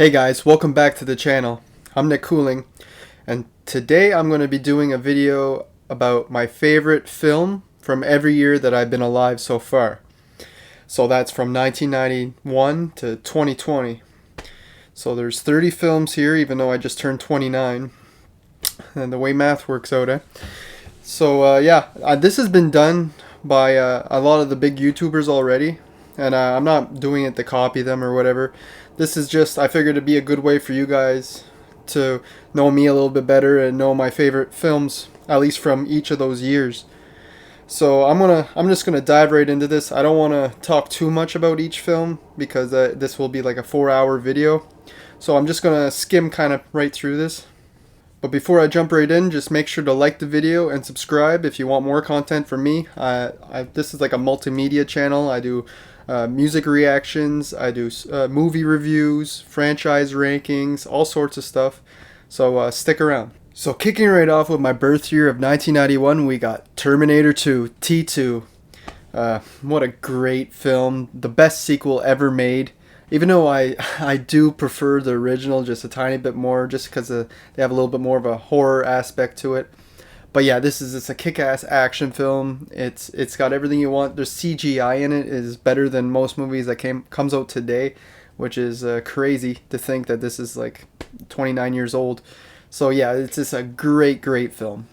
Hey guys, welcome back to the channel. I'm Nick Cooling, and today I'm going to be doing a video about my favorite film from every year that I've been alive so far. So that's from 1991 to 2020. So there's 30 films here, even though I just turned 29. And the way math works out, eh? So this has been done by a lot of the big YouTubers already. And I'm not doing it to copy them or whatever. This is just, I figured it'd be a good way for you guys to know me a little bit better and know my favorite films, at least from each of those years. So I'm just gonna dive right into this. I don't want to talk too much about each film because this will be like a 4-hour video. So I'm just gonna skim kind of right through this. But before I jump right in, just make sure to like the video and subscribe if you want more content from me. This is like a multimedia channel. I do music reactions, I do movie reviews, franchise rankings, all sorts of stuff. So stick around. So kicking right off with my birth year of 1991, we got Terminator 2, T2. What a great film. The best sequel ever made. Even though I do prefer the original just a tiny bit more, just because they have a little bit more of a horror aspect to it. But yeah, it's a kick-ass action film. It's got everything you want. There's CGI in it. It is better than most movies that comes out today, which is crazy to think that this is like 29 years old. So yeah, it's just a great film.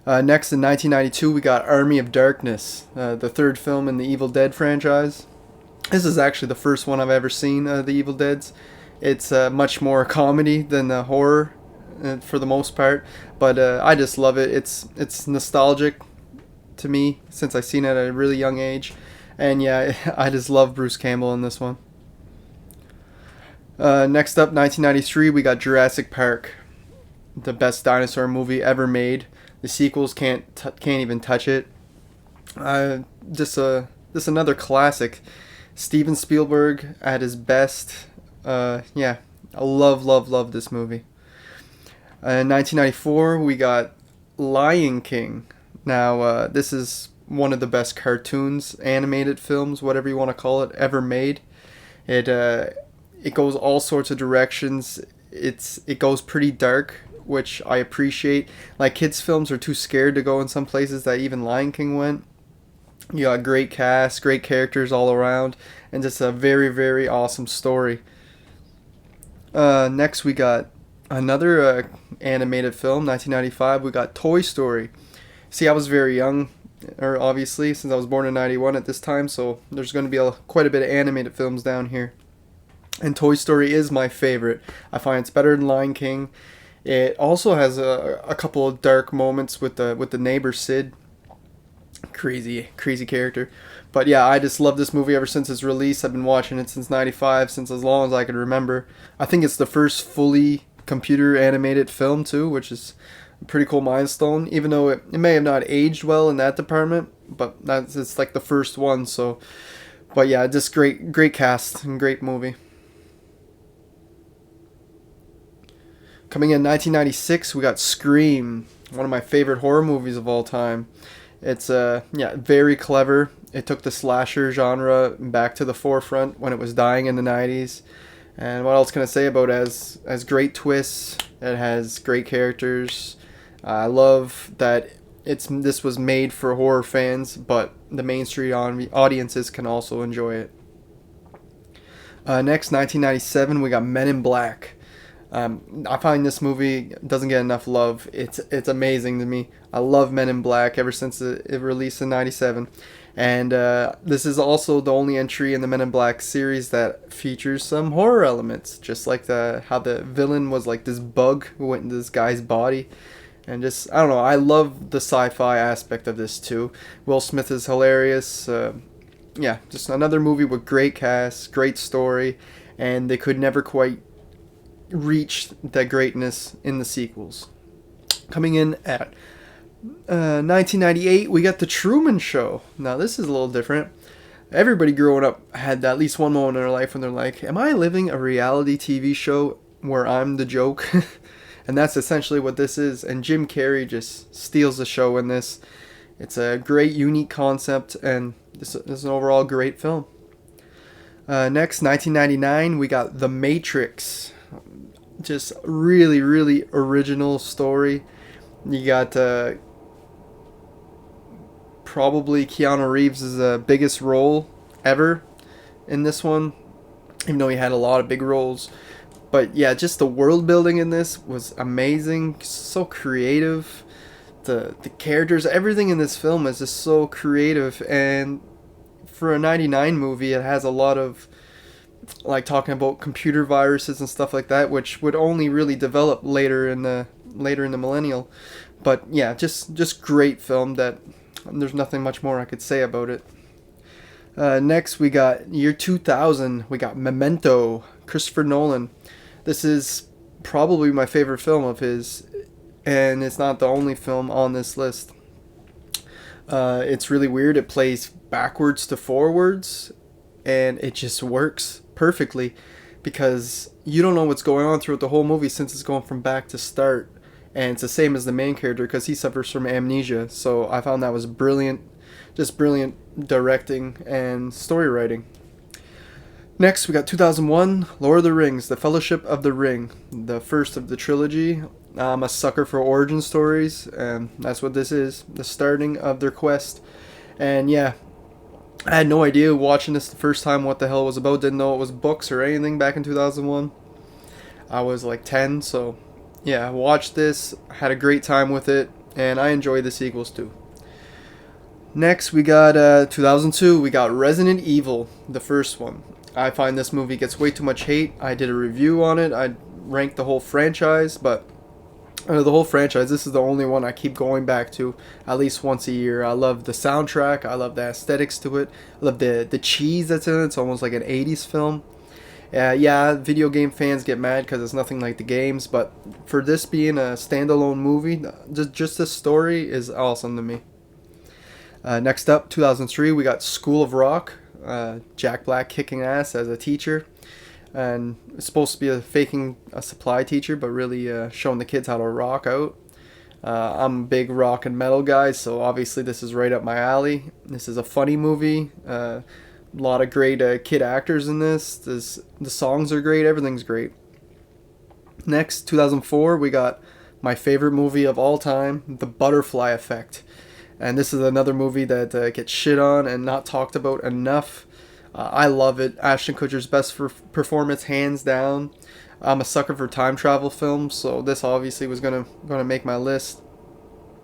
Next in 1992, we got Army of Darkness, the third film in the Evil Dead franchise. This is actually the first one I've ever seen, the Evil Dead's. It's much more comedy than the horror for the most part, but I just love it. It's nostalgic to me since I've seen it at a really young age, and yeah, I just love Bruce Campbell in this one. Next up, 1993, we got Jurassic Park, the best dinosaur movie ever made. The sequels can't even touch it. Just another classic. Steven Spielberg at his best. Yeah, I love this movie. In 1994, we got Lion King. Now, this is one of the best cartoons, animated films, whatever you want to call it, ever made. It goes all sorts of directions. It goes pretty dark, which I appreciate. Like, kids' films are too scared to go in some places that even Lion King went. You got great cast, great characters all around, and just a very awesome story. Next, we got another animated film, 1995. We got Toy Story. See, I was very young, or obviously, since I was born in 91 at this time, so there's going to be quite a bit of animated films down here. And Toy Story is my favorite. I find it's better than Lion King. It also has a couple of dark moments with the neighbor Sid. Crazy character. But yeah, I just love this movie ever since its release. I've been watching it since 95, since as long as I can remember. I think it's the first fully computer animated film too, which is a pretty cool milestone, even though it may have not aged well in that department, but it's like the first one. So but yeah, just great cast and great movie. Coming in 1996, we got Scream, one of my favorite horror movies of all time. It's very clever. It took the slasher genre back to the forefront when it was dying in the 90s. And what else can I say about it? Has great twists. It has great characters. I love that this was made for horror fans, but the mainstream audiences can also enjoy it. Next, 1997, we got Men in Black. I find this movie doesn't get enough love. It's amazing to me. I love Men in Black ever since it released in 97. And this is also the only entry in the Men in Black series that features some horror elements. Just like how the villain was like this bug who went into this guy's body. And just, I don't know, I love the sci-fi aspect of this too. Will Smith is hilarious. Yeah, just another movie with great cast, great story. And they could never quite reach that greatness in the sequels. Coming in at 1998, we got The Truman Show. Now this is a little different. Everybody growing up had at least one moment in their life when they're like, am I living a reality TV show where I'm the joke? And that's essentially what this is. And Jim Carrey just steals the show in this. It's a great, unique concept, and this is an overall great film. Next, 1999, we got The Matrix. Just really, really original story. You got probably Keanu Reeves' biggest role ever in this one, even though he had a lot of big roles. But yeah, just the world building in this was amazing, so creative. The characters, everything in this film is just so creative, and for a 99 movie it has a lot of like talking about computer viruses and stuff like that, which would only really develop later in the millennial. But yeah, just great film that there's nothing much more I could say about it. Next, we got year 2000. We got Memento, Christopher Nolan. This is probably my favorite film of his, and it's not the only film on this list. It's really weird. It plays backwards to forwards, and it just works perfectly because you don't know what's going on throughout the whole movie since it's going from back to start. And it's the same as the main character because he suffers from amnesia. So I found that was brilliant, just brilliant directing and story writing. Next, we got 2001, Lord of the Rings, The Fellowship of the Ring, the first of the trilogy. I'm a sucker for origin stories, and that's what this is, the starting of their quest. And yeah, I had no idea watching this the first time what the hell it was about. Didn't know it was books or anything back in 2001. I was like 10, so yeah, I watched this, had a great time with it, and I enjoy the sequels too. Next, we got 2002, we got Resident Evil, the first one. I find this movie gets way too much hate. I did a review on it. I ranked the whole franchise, but out of the whole franchise, this is the only one I keep going back to at least once a year. I love the soundtrack. I love the aesthetics to it. I love the cheese that's in it. It's almost like an 80s film. Yeah, video game fans get mad because it's nothing like the games, but for this being a standalone movie, just this story is awesome to me. Next up, 2003, we got School of Rock. Jack Black kicking ass as a teacher, and it's supposed to be faking a supply teacher, but really showing the kids how to rock out. I'm a big rock and metal guy, so obviously this is right up my alley. This is a funny movie. A lot of great kid actors in this. The songs are great. Everything's great. Next, 2004, we got my favorite movie of all time, The Butterfly Effect. And this is another movie that gets shit on and not talked about enough. I love it. Ashton Kutcher's best performance, hands down. I'm a sucker for time travel films, so this obviously was gonna make my list.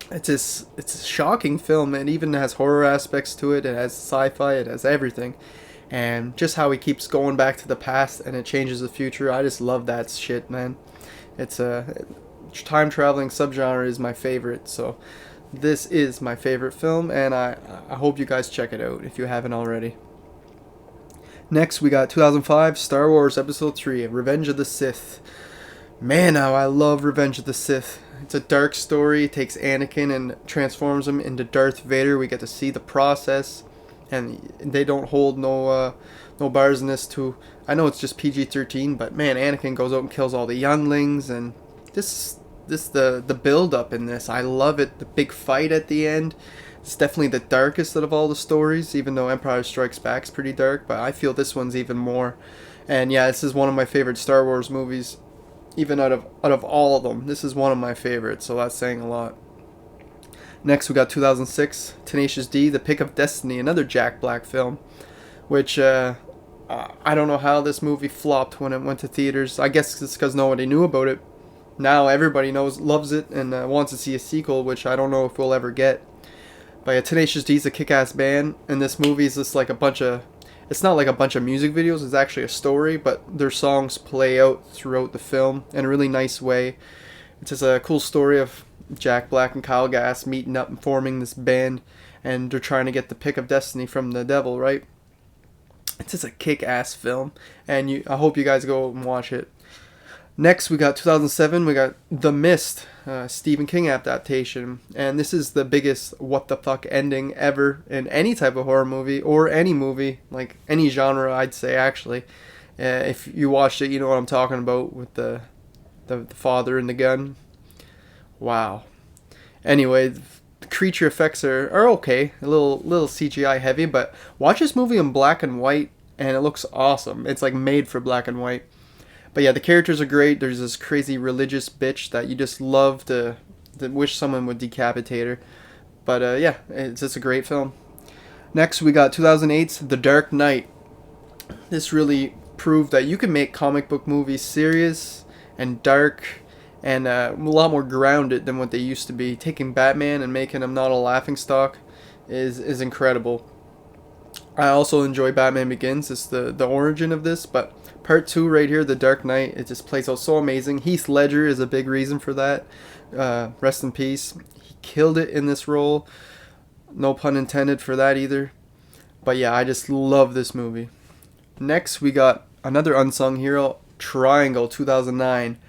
It's a shocking film. It even has horror aspects to it. It has sci-fi. It has everything, and just how he keeps going back to the past and it changes the future. I just love that shit, man. It's a time traveling subgenre is my favorite, so this is my favorite film, and I hope you guys check it out if you haven't already. Next, we got 2005, Star Wars Episode 3, Revenge of the Sith. Man, how I love Revenge of the Sith. It's a dark story. It takes Anakin and transforms him into Darth Vader. We get to see the process, and they don't hold no bars in this too. I know it's just PG-13, but man, Anakin goes out and kills all the younglings, and the build up in this, I love it. The big fight at the end, it's definitely the darkest out of all the stories, even though Empire Strikes Back is pretty dark, but I feel this one's even more. And yeah, this is one of my favorite Star Wars movies, even out of all of them. This is one of my favorites, so that's saying a lot. Next, we got 2006, Tenacious D, The Pick of Destiny, another Jack Black film, which I don't know how this movie flopped when it went to theaters. I guess it's because nobody knew about it. Now everybody loves it, and wants to see a sequel, which I don't know if we'll ever get. But yeah, Tenacious D's a kick-ass band, and this movie is just like it's not like a bunch of music videos, it's actually a story, but their songs play out throughout the film in a really nice way. It's just a cool story of Jack Black and Kyle Gass meeting up and forming this band, and they're trying to get the pick of destiny from the devil, right? It's just a kick-ass film, and I hope you guys go and watch it. Next, we got 2007, we got The Mist, Stephen King adaptation, and this is the biggest what the fuck ending ever in any type of horror movie, or any movie, like any genre, I'd say, actually. If you watched it, you know what I'm talking about, with the father and the gun. Wow. Anyway, the creature effects are okay, a little CGI heavy, but watch this movie in black and white, and it looks awesome. It's like made for black and white. But yeah, the characters are great. There's this crazy religious bitch that you just love to wish someone would decapitate her. But yeah, it's just a great film. Next, we got 2008's The Dark Knight. This really proved that you can make comic book movies serious and dark and a lot more grounded than what they used to be. Taking Batman and making him not a laughingstock is incredible. I also enjoy Batman Begins. It's the origin of this, but part 2 right here, The Dark Knight, it just plays out so amazing. Heath Ledger is a big reason for that. Rest in peace. He killed it in this role. No pun intended for that either. But yeah, I just love this movie. Next, we got another unsung hero, Triangle, 2009.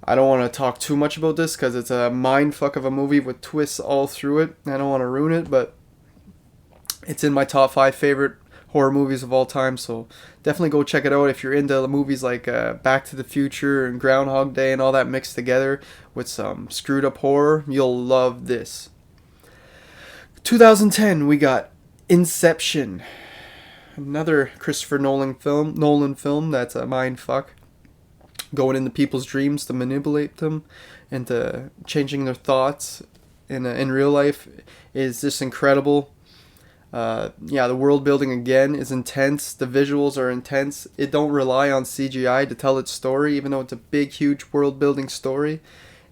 I don't want to talk too much about this because it's a mindfuck of a movie with twists all through it. I don't want to ruin it, but it's in my top 5 favorite horror movies of all time, so definitely go check it out if you're into movies like Back to the Future and Groundhog Day and all that mixed together with some screwed up horror. You'll love this. 2010, we got Inception. Another Christopher Nolan film that's a mind fuck. Going into people's dreams to manipulate them into changing their thoughts in real life is just incredible. Yeah, the world building again is intense. The visuals are intense. It don't rely on CGI to tell its story, even though it's a big, huge world building story.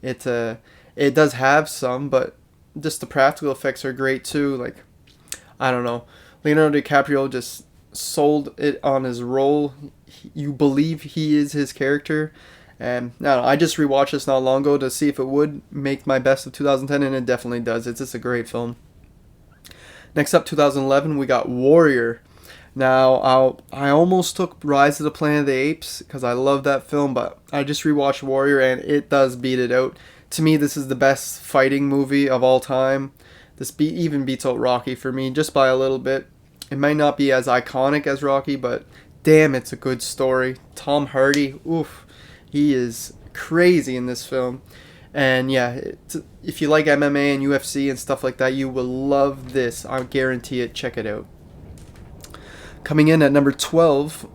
It does have some, but just the practical effects are great too. Like, I don't know, Leonardo DiCaprio just sold it on his role. You believe he is his character. And I just rewatched this not long ago to see if it would make my best of 2010, and it definitely does. It's just a great film. Next up, 2011, we got Warrior. Now, I almost took Rise of the Planet of the Apes because I love that film, but I just rewatched Warrior and it does beat it out. To me, this is the best fighting movie of all time. This even beats out Rocky for me just by a little bit. It might not be as iconic as Rocky, but damn, it's a good story. Tom Hardy, oof, he is crazy in this film. And yeah, if you like MMA and UFC and stuff like that, you will love this. I guarantee it. Check it out. Coming in at number 12,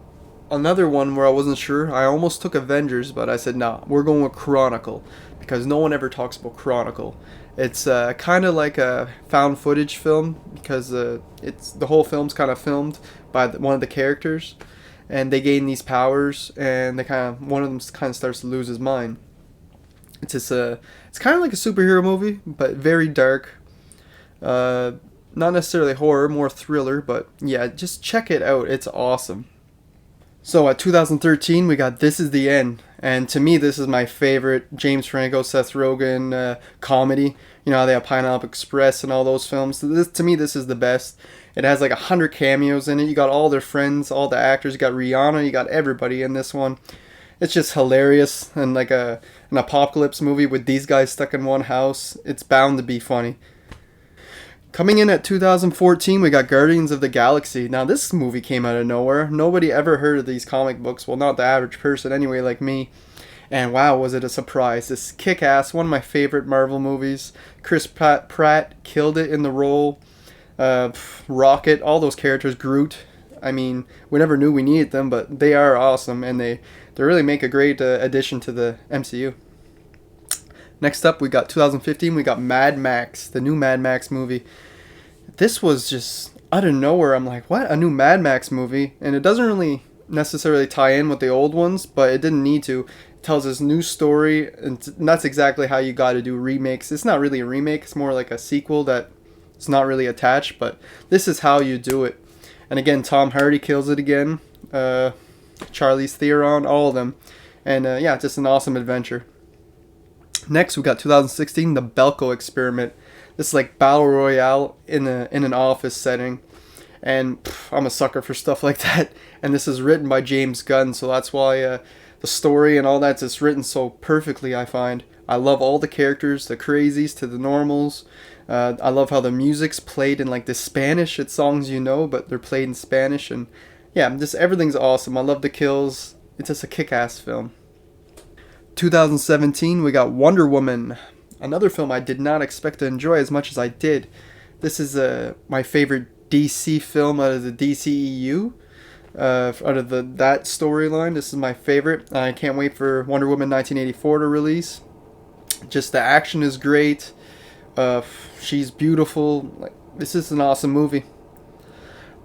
another one where I wasn't sure. I almost took Avengers, but I said, nah, we're going with Chronicle because no one ever talks about Chronicle. It's kind of like a found footage film because the whole film's kind of filmed by one of the characters, and they gain these powers, and one of them kind of starts to lose his mind. It's kind of like a superhero movie, but very dark. Not necessarily horror, more thriller, but yeah, just check it out. It's awesome. So at 2013, we got This Is the End. And to me, this is my favorite James Franco, Seth Rogen comedy. You know how they have Pineapple Express and all those films. So to me, this is the best. It has like 100 cameos in it. You got all their friends, all the actors. You got Rihanna. You got everybody in this one. It's just hilarious and like an apocalypse movie with these guys stuck in one house. It's bound to be funny. Coming in at 2014, we got Guardians of the Galaxy. Now, this movie came out of nowhere. Nobody ever heard of these comic books. Well, not the average person anyway, like me. And wow, was it a surprise. This kick-ass, one of my favorite Marvel movies. Chris Pratt killed it in the role. Rocket, all those characters, Groot. I mean, we never knew we needed them, but they are awesome, and they really make a great addition to the MCU. Next up, we got 2015, we got Mad Max, the new Mad Max movie. This was just out of nowhere. I'm like, what? A new Mad Max movie? And it doesn't really necessarily tie in with the old ones, but it didn't need to. It tells this new story, and that's exactly how you got to do remakes. It's not really a remake, it's more like a sequel that it's not really attached, but this is how you do it. And again, Tom Hardy kills it again. Charlize Theron, all of them. And yeah, just an awesome adventure. Next, we got 2016, The Belko Experiment. This is like Battle Royale in an office setting. And I'm a sucker for stuff like that. And this is written by James Gunn, so that's why the story and all that's just written so perfectly, I find. I love all the characters, the crazies to the normals. I love how the music's played in like the Spanish. It's songs you know, but they're played in Spanish. And yeah, just everything's awesome. I love the kills. It's just a kick-ass film. 2017, we got Wonder Woman. Another film I did not expect to enjoy as much as I did. This is my favorite DC film out of the DCEU. Out of that storyline, this is my favorite. I can't wait for Wonder Woman 1984 to release. Just the action is great. Uh, she's beautiful. Like, this is an awesome movie.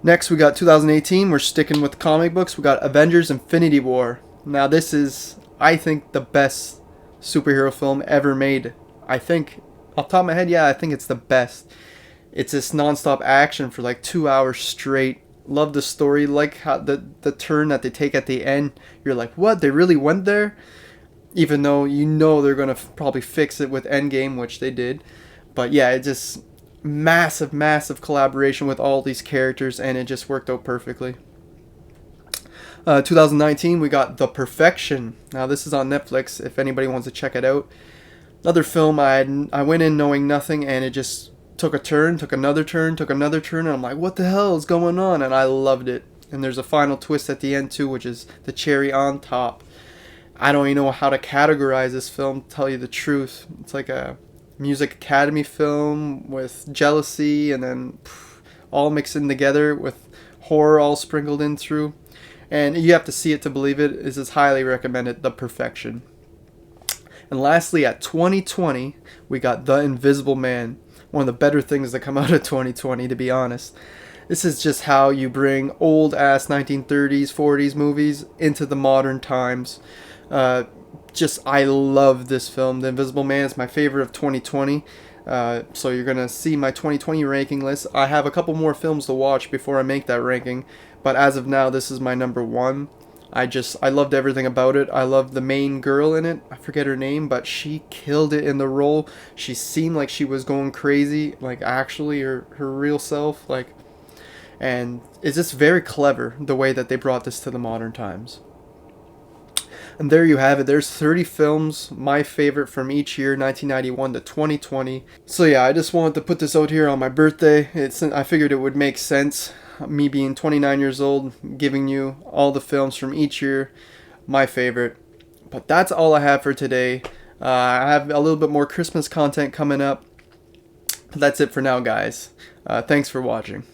Next, we got 2018. We're sticking with comic books. We got Avengers Infinity War. Now, this is, I think, the best superhero film ever made. I think, off the top of my head, yeah, I think it's the best. It's this non-stop action for like 2 hours straight. Love the story. Like how the turn that they take at the end. You're like, what? They really went there? Even though you know they're going to probably fix it with Endgame, which they did. But yeah, it just massive collaboration with all these characters, and it just worked out perfectly. 2019, we got The Perfection. Now this is on Netflix if anybody wants to check it out. Another film I went in knowing nothing, and it just took a turn, took another turn, and I'm like, what the hell is going on? And I loved it. And there's a final twist at the end too, which is the cherry on top. I don't even know how to categorize this film, to tell you the truth. It's like a music academy film with jealousy, and then all mixed in together with horror all sprinkled in through. And you have to see it to believe it. This is highly recommended. The Perfection. And lastly, at 2020, we got The Invisible Man. One of the better things that come out of 2020, to be honest. This is just how you bring old ass 1930s, 40s movies into the modern times. I love this film. The Invisible Man is my favorite of 2020. So you're gonna see my 2020 ranking list. I have a couple more films to watch before I make that ranking, but as of now, this is my number one. I loved everything about it. I loved the main girl in it. I forget her name, but she killed it in the role. She seemed like she was going crazy, like actually her real self, like, and it's just very clever the way that they brought this to the modern times. And there you have it. There's 30 films, my favorite from each year, 1991 to 2020. So yeah, I just wanted to put this out here on my birthday. I figured it would make sense, me being 29 years old, giving you all the films from each year, my favorite. But that's all I have for today. I have a little bit more Christmas content coming up. That's it for now, guys. Thanks for watching.